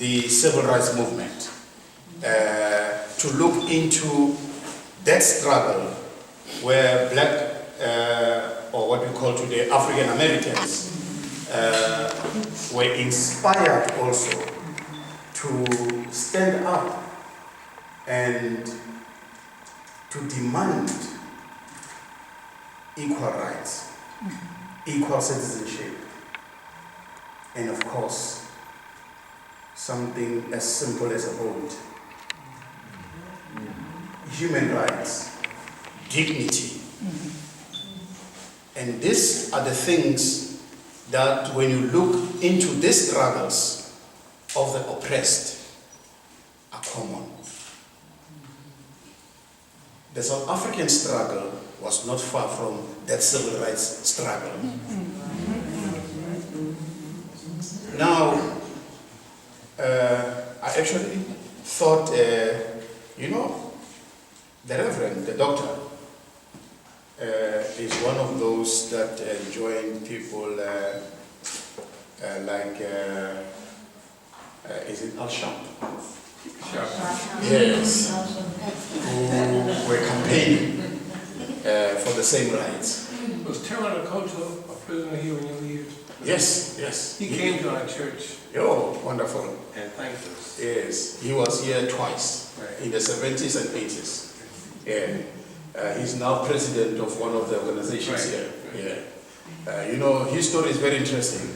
the civil rights movement, to look into that struggle where black, or what we call today African Americans, were inspired also to stand up and to demand equal rights, equal citizenship, and of course, something as simple as a vote. Human rights, dignity. And these are the things that when you look into these struggles of the oppressed are common. The South African struggle was not far from that civil rights struggle. Now, I actually thought, the Reverend, the doctor, is one of those that join people is it Al-Sham? Yes, who were campaigning for the same rights. Was Terran a cultural prisoner here when you were here? Yes, yes. He came to our church. Oh, wonderful. And thanked us. Yes, he was here twice, in the 70s and 80s. Yeah. He's now president of one of the organizations here. Yeah. His story is very interesting.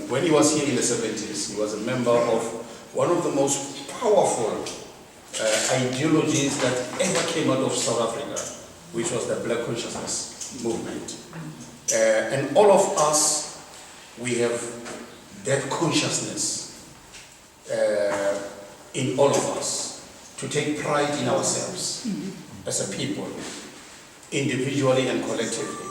When he was here in the 70s, he was a member of one of the most powerful ideologies that ever came out of South Africa, which was the Black Consciousness movement. And all of us, we have that consciousness in all of us, to take pride in ourselves as a people, individually and collectively.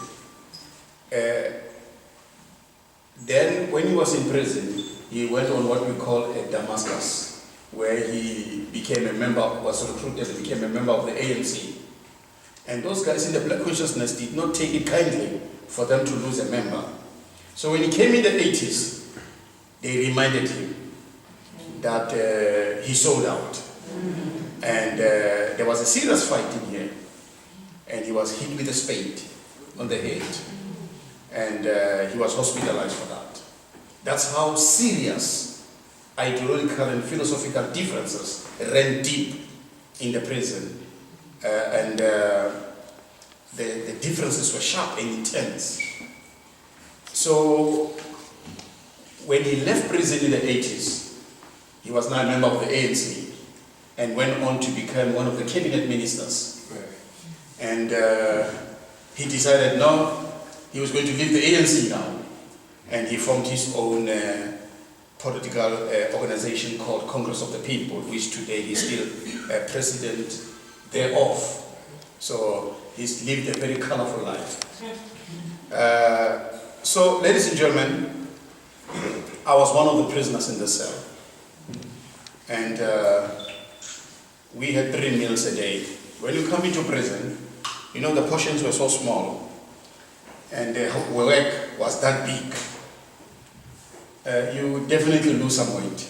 Then when he was in prison, he went on what we call a Damascus, where he became a member, was recruited and became a member of the ANC. And those guys in the Black Consciousness did not take it kindly for them to lose a member. So when he came in the 80s, they reminded him that he sold out. And there was a serious fight in here, and he was hit with a spade on the head, and he was hospitalized for that. That's how serious ideological and philosophical differences ran deep in the prison, and the differences were sharp and intense. So when he left prison in the 80s, he was now a member of the ANC, and went on to become one of the cabinet ministers. And he decided no, he was going to leave the ANC now. And he formed his own political organization called Congress of the People, which today he's still president thereof. So he's lived a very colorful life. So, ladies and gentlemen, I was one of the prisoners in the cell. And we had 3 meals a day. When you come into prison, the portions were so small, and the work was that big. You definitely lose some weight.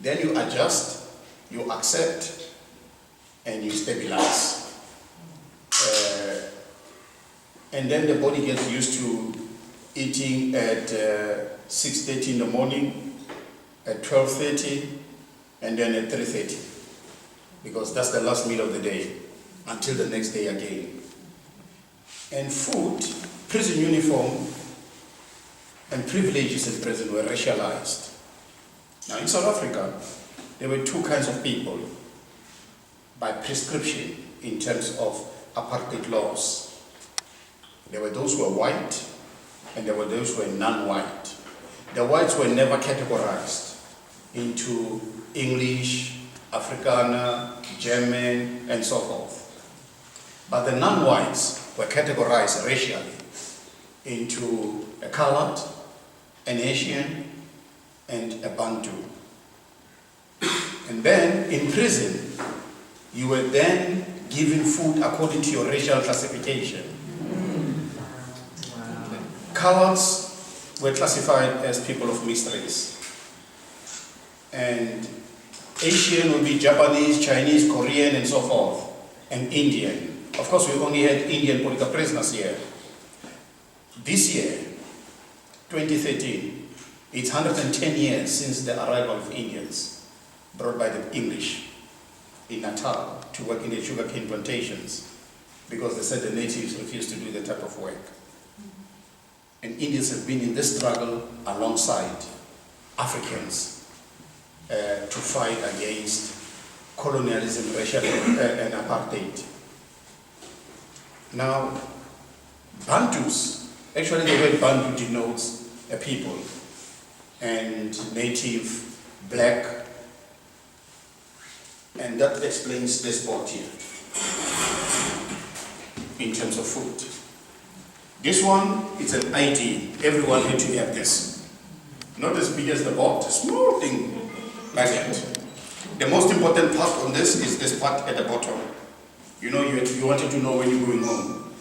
Then you adjust, you accept, and you stabilize. And then the body gets used to eating at 6:30 in the morning, at 12:30, and then at 3:30. Because that's the last meal of the day, until the next day again. And food, prison uniform, and privileges in prison were racialized. Now in South Africa, there were 2 kinds of people by prescription in terms of apartheid laws. There were those who were white, and there were those who were non-white. The whites were never categorized into English, Afrikaner, German, and so forth. But the non-whites were categorized racially into a colored, an Asian, and a Bantu. And then in prison, you were then given food according to your racial classification. Coloreds were classified as people of mixed race. And Asian will be Japanese, Chinese, Korean, and so forth, and Indian. Of course, we only had Indian political prisoners here. This year, 2013, it's 110 years since the arrival of Indians brought by the English in Natal to work in the sugarcane plantations, because they said the natives refused to do that type of work. And Indians have been in this struggle alongside Africans to fight against colonialism, racial and apartheid. Now, Bantus, actually the word Bantu denotes a people, and native, black, and that explains this pot here in terms of food. This one, it's an ID. Everyone had to have this. Not as big as the pot, a small thing like that. The most important part on this is this part at the bottom. You know, you wanted to know when you're going home.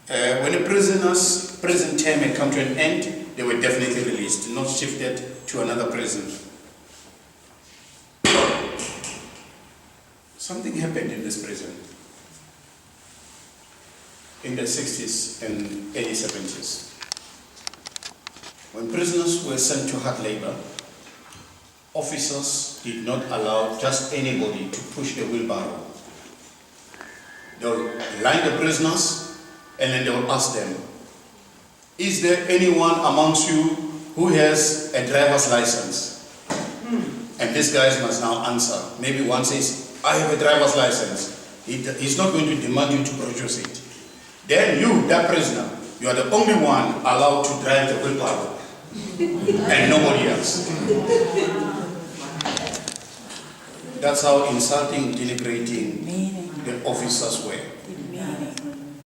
When a prisoner's prison term had come to an end, they were definitely released, not shifted to another prison. Something happened in this prison in the 60s and early 70s. When prisoners were sent to hard labor, officers did not allow just anybody to push the wheelbarrow. They will line the prisoners and then they will ask them, is there anyone amongst you who has a driver's license? And these guys must now answer. Maybe one says, I have a driver's license. He's not going to demand you to produce it. Then you, that prisoner, you are the only one allowed to drive the wheelbarrow and nobody else. That's how insulting, denigrating the officers were.